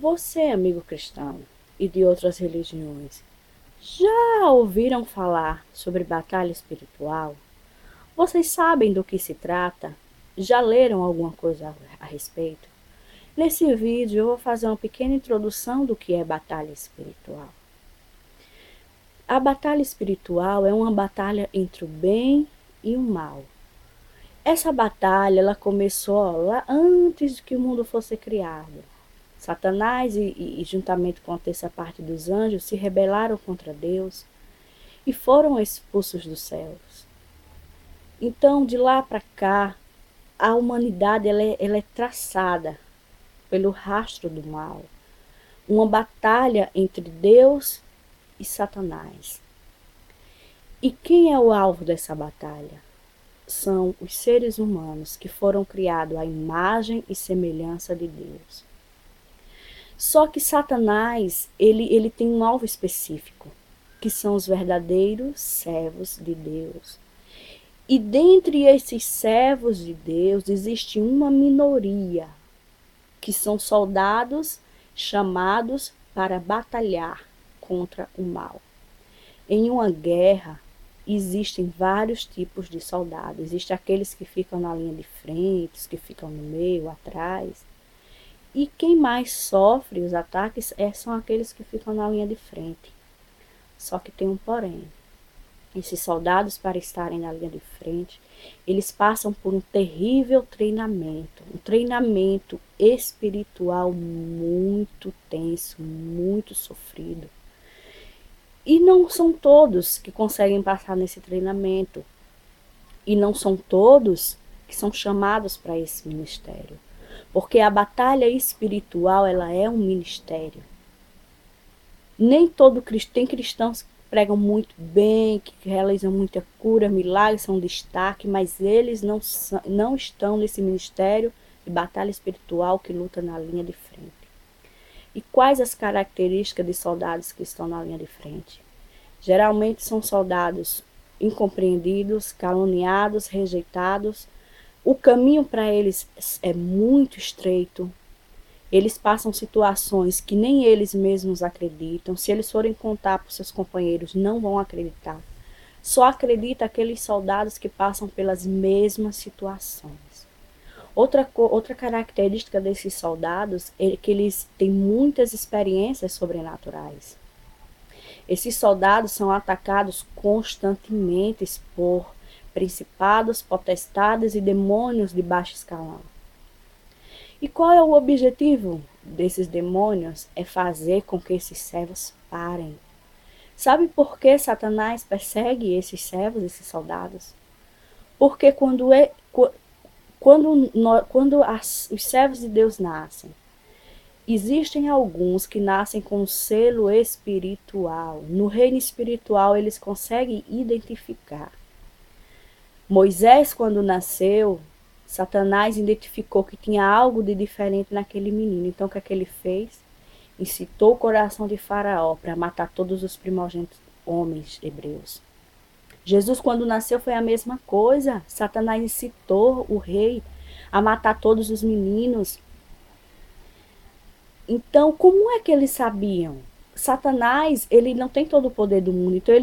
Você, amigo cristão e de outras religiões, já ouviram falar sobre batalha espiritual? Vocês sabem do que se trata? Já leram alguma coisa a respeito? Nesse vídeo eu vou fazer uma pequena introdução do que é batalha espiritual. A batalha espiritual é uma batalha entre o bem e o mal. Essa batalha ela começou lá antes de que o mundo fosse criado. Satanás e juntamente com a terça parte dos anjos se rebelaram contra Deus e foram expulsos dos céus. Então, de lá para cá, a humanidade ela é traçada pelo rastro do mal. Uma batalha entre Deus e Satanás. E quem é o alvo dessa batalha? São os seres humanos que foram criados à imagem e semelhança de Deus. Só que Satanás, ele tem um alvo específico, que são os verdadeiros servos de Deus. E dentre esses servos de Deus existe uma minoria, que são soldados chamados para batalhar contra o mal. Em uma guerra, existem vários tipos de soldados. Existem aqueles que ficam na linha de frente, os que ficam no meio, atrás. E quem mais sofre os ataques são aqueles que ficam na linha de frente. Só que tem um porém. Esses soldados, para estarem na linha de frente, eles passam por um terrível treinamento. Um treinamento espiritual muito tenso, muito sofrido. E não são todos que conseguem passar nesse treinamento. E não são todos que são chamados para esse ministério. Porque a batalha espiritual, ela é um ministério. Nem todo cristão, tem cristãos que pregam muito bem, que realizam muita cura, milagres, são destaque, mas eles não estão nesse ministério de batalha espiritual que luta na linha de frente. E quais as características de soldados que estão na linha de frente? Geralmente são soldados incompreendidos, caluniados, rejeitados. O caminho para eles é muito estreito. Eles passam situações que nem eles mesmos acreditam. Se eles forem contar para os seus companheiros, não vão acreditar. Só acredita aqueles soldados que passam pelas mesmas situações. Outra característica desses soldados é que eles têm muitas experiências sobrenaturais. Esses soldados são atacados constantemente por principados, potestades e demônios de baixo escalão. E qual é o objetivo desses demônios? É fazer com que esses servos parem. Sabe por que Satanás persegue esses servos, esses soldados? Porque quando os servos de Deus nascem, existem alguns que nascem com um selo espiritual. No reino espiritual eles conseguem identificar. Moisés, quando nasceu, Satanás identificou que tinha algo de diferente naquele menino. Então, o que é que ele fez? Incitou o coração de Faraó para matar todos os primogênitos homens hebreus. Jesus, quando nasceu, foi a mesma coisa. Satanás incitou o rei a matar todos os meninos. Então, como é que eles sabiam? Satanás, ele não tem todo o poder do mundo. Então,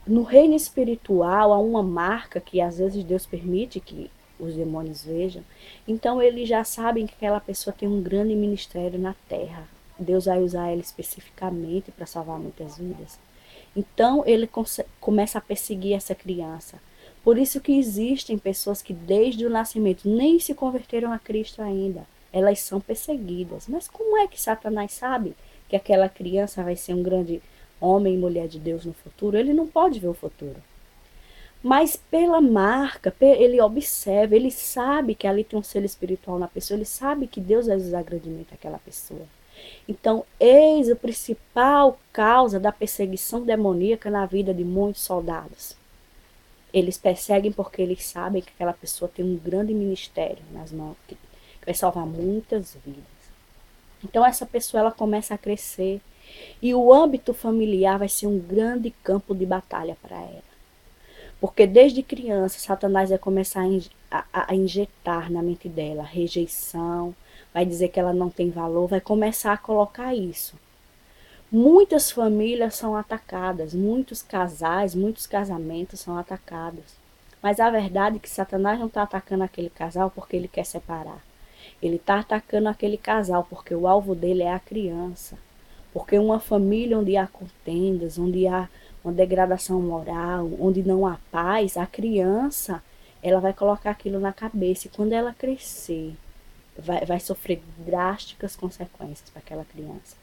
no reino espiritual há uma marca que às vezes Deus permite que os demônios vejam. Então eles já sabem que aquela pessoa tem um grande ministério na terra. Deus vai usar ela especificamente para salvar muitas vidas. Então ele começa a perseguir essa criança. Por isso que existem pessoas que desde o nascimento nem se converteram a Cristo ainda. Elas são perseguidas. Mas como é que Satanás sabe que aquela criança vai ser um grande homem e mulher de Deus no futuro? Ele não pode ver o futuro. Mas pela marca, ele observa, ele sabe que ali tem um selo espiritual na pessoa, ele sabe que Deus vai usar grandemente aquela pessoa. Então, eis a principal causa da perseguição demoníaca na vida de muitos soldados. Eles perseguem porque eles sabem que aquela pessoa tem um grande ministério nas mãos, que vai salvar muitas vidas. Então, essa pessoa ela começa a crescer. E o âmbito familiar vai ser um grande campo de batalha para ela. Porque desde criança, Satanás vai começar a injetar na mente dela rejeição, vai dizer que ela não tem valor, vai começar a colocar isso. Muitas famílias são atacadas, muitos casais, muitos casamentos são atacados. Mas a verdade é que Satanás não está atacando aquele casal porque ele quer separar. Ele está atacando aquele casal porque o alvo dele é a criança. Porque uma família onde há contendas, onde há uma degradação moral, onde não há paz, a criança, ela vai colocar aquilo na cabeça. E quando ela crescer, vai sofrer drásticas consequências para aquela criança.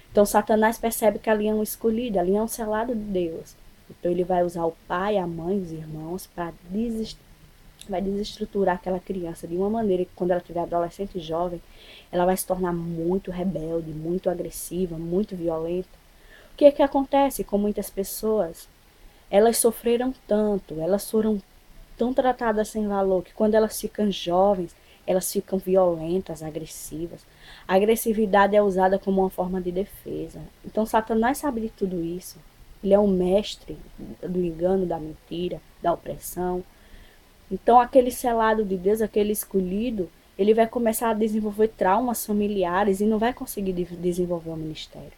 Então Satanás percebe que ali é um escolhido, ali é um selado de Deus. Então ele vai usar o pai, a mãe, os irmãos para desestruturar aquela criança de uma maneira que quando ela estiver adolescente e jovem, ela vai se tornar muito rebelde, muito agressiva, muito violenta. O que é que acontece com muitas pessoas? Elas sofreram tanto, elas foram tão tratadas sem valor que quando elas ficam jovens, elas ficam violentas, agressivas. A agressividade é usada como uma forma de defesa. Então Satanás sabe de tudo isso. Ele é um mestre do engano, da mentira, da opressão. Então aquele selado de Deus, aquele escolhido, ele vai começar a desenvolver traumas familiares e não vai conseguir desenvolver o ministério.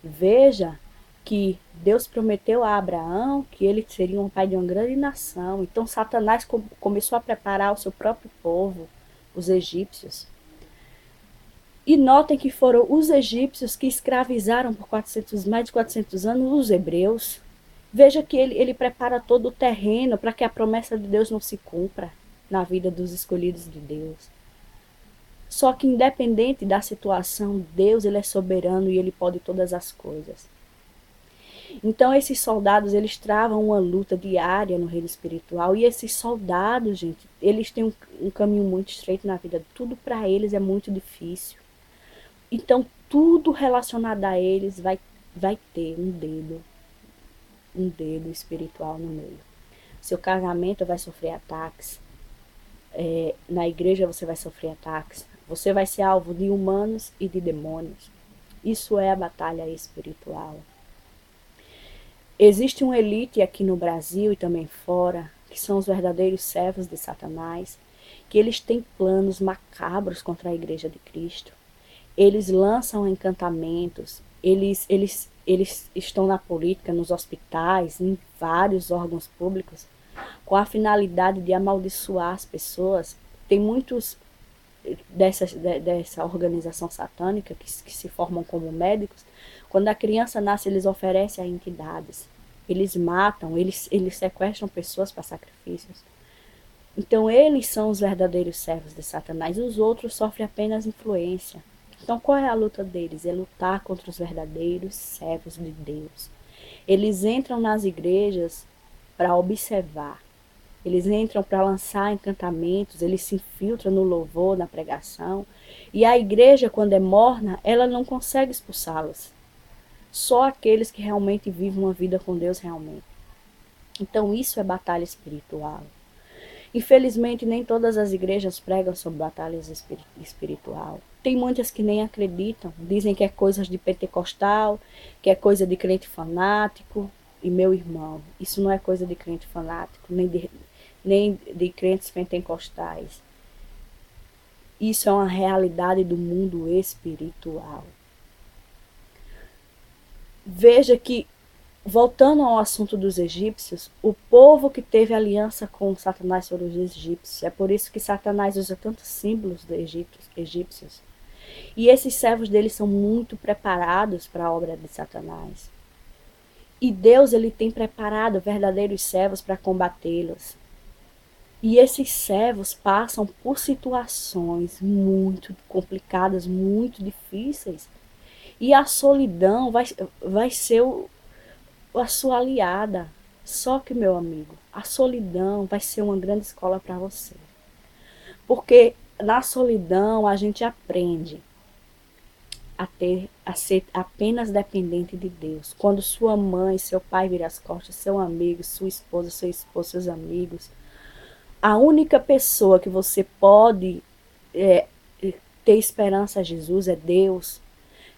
Veja que Deus prometeu a Abraão que ele seria um pai de uma grande nação. Então Satanás começou a preparar o seu próprio povo, os egípcios. E notem que foram os egípcios que escravizaram por mais de 400 anos os hebreus. Veja que ele prepara todo o terreno para que a promessa de Deus não se cumpra na vida dos escolhidos de Deus. Só que independente da situação, Deus ele é soberano e ele pode todas as coisas. Então esses soldados, eles travam uma luta diária no reino espiritual. E esses soldados, gente, eles têm um caminho muito estreito na vida. Tudo para eles é muito difícil. Então tudo relacionado a eles vai ter um dedo espiritual no meio. Seu casamento vai sofrer ataques. Na igreja você vai sofrer ataques. Você vai ser alvo de humanos e de demônios. Isso é a batalha espiritual. Existe uma elite aqui no Brasil e também fora, que são os verdadeiros servos de Satanás, que eles têm planos macabros contra a igreja de Cristo. Eles lançam encantamentos, eles estão na política, nos hospitais, em vários órgãos públicos, com a finalidade de amaldiçoar as pessoas. Tem muitos dessa organização satânica que se formam como médicos. Quando a criança nasce, eles oferecem a entidades. Eles matam, eles sequestram pessoas para sacrifícios. Então eles são os verdadeiros servos de Satanás. Os outros sofrem apenas influência. Então qual é a luta deles? É lutar contra os verdadeiros servos de Deus. Eles entram nas igrejas para observar. Eles entram para lançar encantamentos, eles se infiltram no louvor, na pregação. E a igreja, quando é morna, ela não consegue expulsá-los. Só aqueles que realmente vivem uma vida com Deus realmente. Então isso é batalha espiritual. Infelizmente, nem todas as igrejas pregam sobre batalhas espiritual. Tem muitas que nem acreditam, dizem que é coisa de pentecostal, que é coisa de crente fanático. E meu irmão, isso não é coisa de crente fanático, nem de crentes pentecostais. Isso é uma realidade do mundo espiritual. Veja que, voltando ao assunto dos egípcios, o povo que teve aliança com Satanás foram os egípcios. É por isso que Satanás usa tantos símbolos dos egípcios. E esses servos dele são muito preparados para a obra de Satanás. E Deus ele tem preparado verdadeiros servos para combatê-los. E esses servos passam por situações muito complicadas, muito difíceis. E a solidão vai ser a sua aliada. Só que, meu amigo, a solidão vai ser uma grande escola para você. Porque na solidão a gente aprende a ser apenas dependente de Deus. Quando sua mãe, seu pai viram as costas, seu amigo, sua esposa, seu esposo, seus amigos, a única pessoa que você pode ter esperança a Jesus é Deus.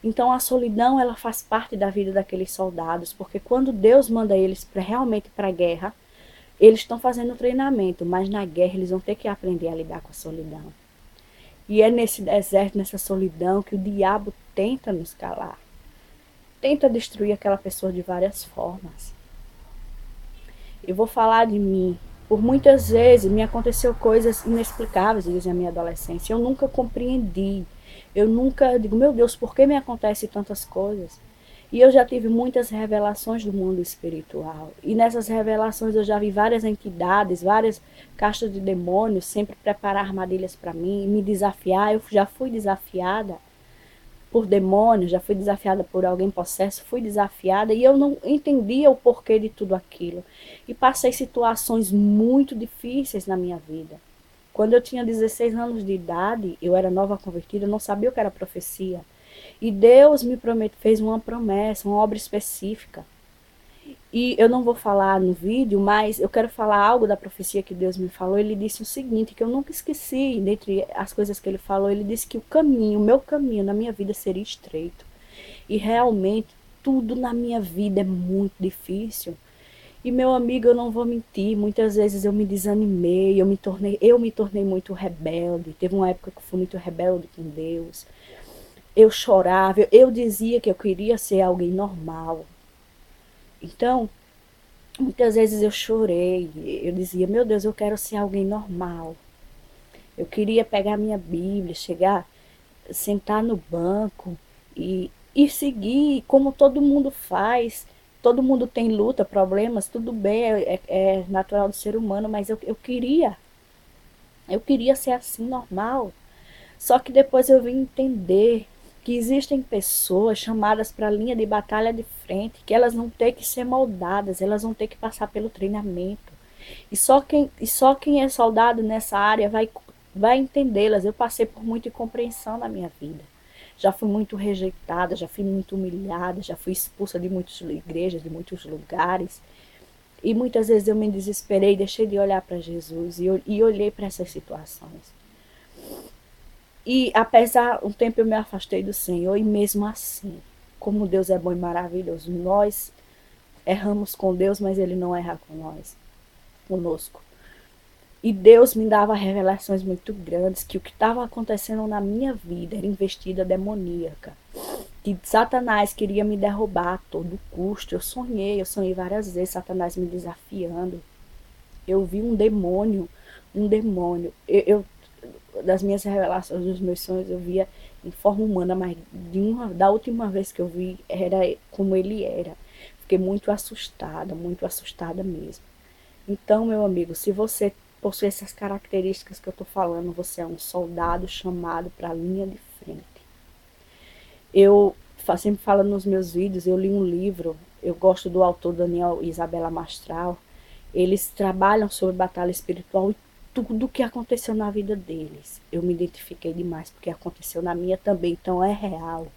Então a solidão, ela faz parte da vida daqueles soldados, porque quando Deus manda eles realmente para a guerra, eles estão fazendo treinamento, mas na guerra eles vão ter que aprender a lidar com a solidão. E é nesse deserto, nessa solidão, que o diabo tenta nos calar. Tenta destruir aquela pessoa de várias formas. Eu vou falar de mim. Por muitas vezes me aconteceu coisas inexplicáveis na minha adolescência. Eu nunca compreendi. Eu nunca digo, meu Deus, por que me acontecem tantas coisas? E eu já tive muitas revelações do mundo espiritual. E nessas revelações eu já vi várias entidades, várias castas de demônios sempre preparar armadilhas para mim, me desafiar. Eu já fui desafiada por demônios, já fui desafiada por alguém possesso, fui desafiada e eu não entendia o porquê de tudo aquilo. E passei situações muito difíceis na minha vida. Quando eu tinha 16 anos de idade, eu era nova convertida, eu não sabia o que era profecia. E Deus me fez uma promessa, uma obra específica. E eu não vou falar no vídeo, mas eu quero falar algo da profecia que Deus me falou. Ele disse o seguinte, que eu nunca esqueci, dentre as coisas que ele falou, ele disse que o meu caminho na minha vida seria estreito. E realmente, tudo na minha vida é muito difícil. E meu amigo, eu não vou mentir, muitas vezes eu me desanimei, eu me tornei muito rebelde. Teve uma época que eu fui muito rebelde com Deus. Eu chorava, eu dizia que eu queria ser alguém normal. Então, muitas vezes eu chorei, eu dizia, meu Deus, eu quero ser alguém normal. Eu queria pegar minha Bíblia, chegar, sentar no banco e seguir como todo mundo faz. Todo mundo tem luta, problemas, tudo bem, é natural do ser humano, mas eu queria ser assim, normal. Só que depois eu vim entender que existem pessoas chamadas para a linha de batalha de frente, que elas vão ter que ser moldadas, elas vão ter que passar pelo treinamento. E só quem é soldado nessa área vai entendê-las. Eu passei por muita incompreensão na minha vida. Já fui muito rejeitada, já fui muito humilhada, já fui expulsa de muitas igrejas, de muitos lugares. E muitas vezes eu me desesperei, deixei de olhar para Jesus e olhei para essas situações. E apesar, um tempo eu me afastei do Senhor e mesmo assim, como Deus é bom e maravilhoso, nós erramos com Deus, mas Ele não erra conosco. E Deus me dava revelações muito grandes que o que estava acontecendo na minha vida era investida demoníaca. Que Satanás queria me derrubar a todo custo. Eu sonhei várias vezes Satanás me desafiando. Eu vi um demônio. Das minhas revelações, dos meus sonhos, eu via em forma humana, mas da última vez que eu vi, era como ele era. Fiquei muito assustada mesmo. Então, meu amigo, se você possui essas características que eu estou falando, você é um soldado chamado para a linha de frente. Eu sempre falo nos meus vídeos, eu li um livro, eu gosto do autor Daniel e Isabela Mastral. Eles trabalham sobre batalha espiritual e tudo o que aconteceu na vida deles. Eu me identifiquei demais, porque aconteceu na minha também, então é real.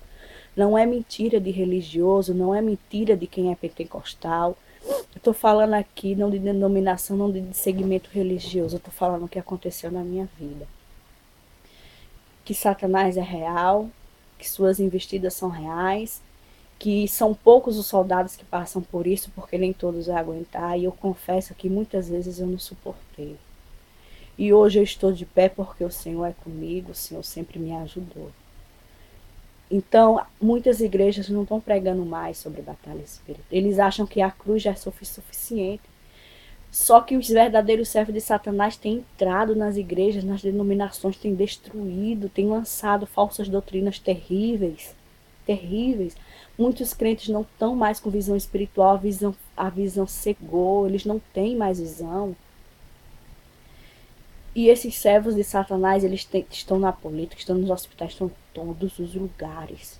Não é mentira de religioso, não é mentira de quem é pentecostal. Eu estou falando aqui não de denominação, não de segmento religioso, eu estou falando o que aconteceu na minha vida. Que Satanás é real, que suas investidas são reais, que são poucos os soldados que passam por isso, porque nem todos vão aguentar, e eu confesso que muitas vezes eu não suportei. E hoje eu estou de pé porque o Senhor é comigo, o Senhor sempre me ajudou. Então, muitas igrejas não estão pregando mais sobre batalha espiritual. Eles acham que a cruz já é suficiente. Só que os verdadeiros servos de Satanás têm entrado nas igrejas, nas denominações, têm destruído, têm lançado falsas doutrinas terríveis. Terríveis. Muitos crentes não estão mais com visão espiritual, a visão cegou, eles não têm mais visão. E esses servos de Satanás, estão na política, estão nos hospitais, estão em todos os lugares.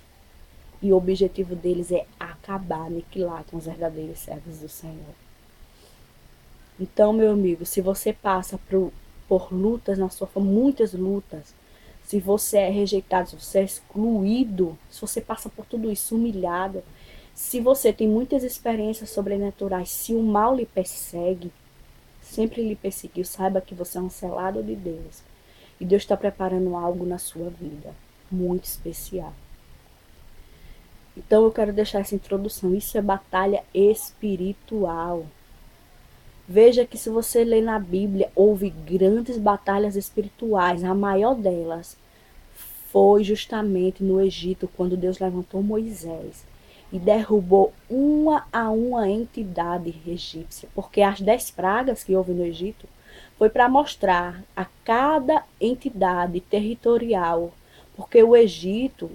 E o objetivo deles é acabar, aniquilar com os verdadeiros servos do Senhor. Então, meu amigo, se você passa por lutas na sua família, muitas lutas, se você é rejeitado, se você é excluído, se você passa por tudo isso humilhado, se você tem muitas experiências sobrenaturais, se o mal lhe persegue, sempre lhe perseguiu, saiba que você é um selado de Deus. E Deus está preparando algo na sua vida, muito especial. Então eu quero deixar essa introdução. Isso é batalha espiritual. Veja que se você ler na Bíblia, houve grandes batalhas espirituais. A maior delas foi justamente no Egito, quando Deus levantou Moisés e derrubou uma a uma entidade egípcia. Porque as 10 pragas que houve no Egito foi para mostrar a cada entidade territorial. Porque o Egito,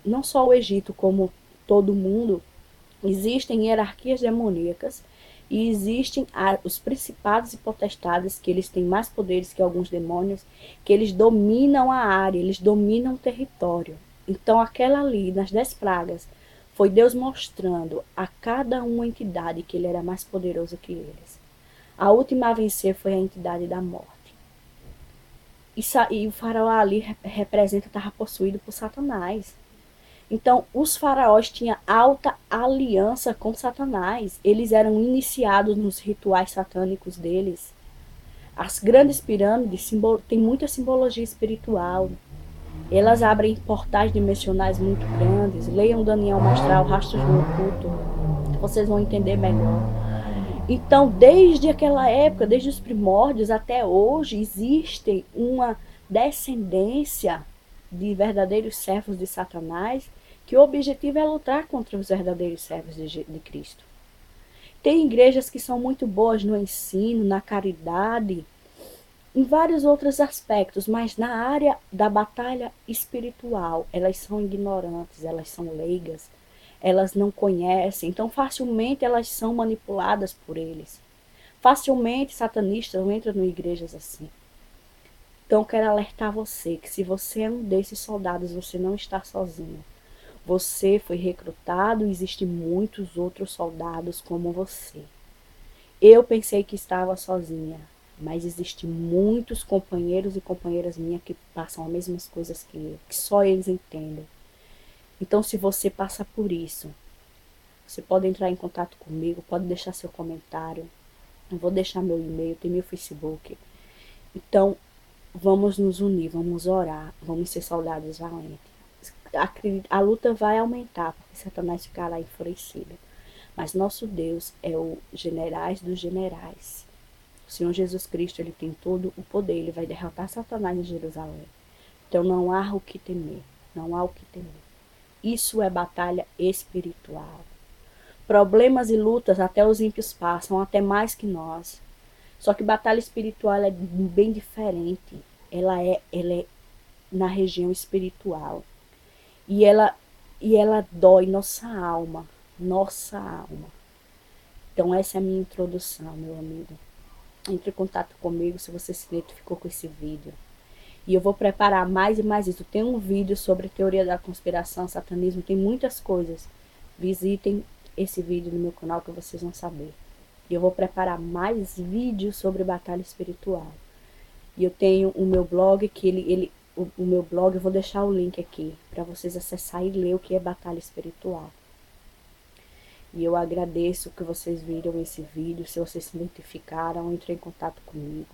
não só o Egito, como todo mundo, existem hierarquias demoníacas e existem os principados e potestades, que eles têm mais poderes que alguns demônios, que eles dominam a área, eles dominam o território. Então aquela ali, nas 10 pragas, foi Deus mostrando a cada uma entidade que ele era mais poderoso que eles. A última a vencer foi a entidade da morte. E o faraó ali representa, estava possuído por Satanás. Então, os faraós tinham alta aliança com Satanás. Eles eram iniciados nos rituais satânicos deles. As grandes pirâmides têm muita simbologia espiritual. Elas abrem portais dimensionais muito grandes. Leiam Daniel Mastral, Rastros do Oculto. Vocês vão entender melhor. Então, desde aquela época, desde os primórdios até hoje, existe uma descendência de verdadeiros servos de Satanás, que o objetivo é lutar contra os verdadeiros servos de Cristo. Tem igrejas que são muito boas no ensino, na caridade, em vários outros aspectos, mas na área da batalha espiritual, elas são ignorantes, elas são leigas, elas não conhecem, então facilmente elas são manipuladas por eles. Facilmente satanistas entram em igrejas assim. Então eu quero alertar você que se você é um desses soldados, você não está sozinho. Você foi recrutado e existem muitos outros soldados como você. Eu pensei que estava sozinha, mas existem muitos companheiros e companheiras minhas que passam as mesmas coisas que eu, que só eles entendem. Então, se você passa por isso, você pode entrar em contato comigo, pode deixar seu comentário. Eu vou deixar meu e-mail, tem meu Facebook. Então, vamos nos unir, vamos orar, vamos ser soldados valentes. A luta vai aumentar, porque Satanás ficará enfurecido. Mas nosso Deus é o generais dos generais. O Senhor Jesus Cristo, ele tem todo o poder, ele vai derrotar Satanás em Jerusalém. Então não há o que temer, não há o que temer. Isso é batalha espiritual. Problemas e lutas até os ímpios passam, até mais que nós. Só que batalha espiritual é bem diferente. Ela é na região espiritual. E ela dói nossa alma. Nossa alma. Então essa é a minha introdução, meu amigo. Entre em contato comigo se você se identificou com esse vídeo. E eu vou preparar mais e mais isso. Tem um vídeo sobre teoria da conspiração, satanismo, tem muitas coisas. Visitem esse vídeo no meu canal que vocês vão saber. E eu vou preparar mais vídeos sobre batalha espiritual. E eu tenho o meu blog, que o meu blog, eu vou deixar o link aqui para vocês acessarem e ler o que é batalha espiritual. E eu agradeço que vocês viram esse vídeo. Se vocês se identificaram, entrem em contato comigo.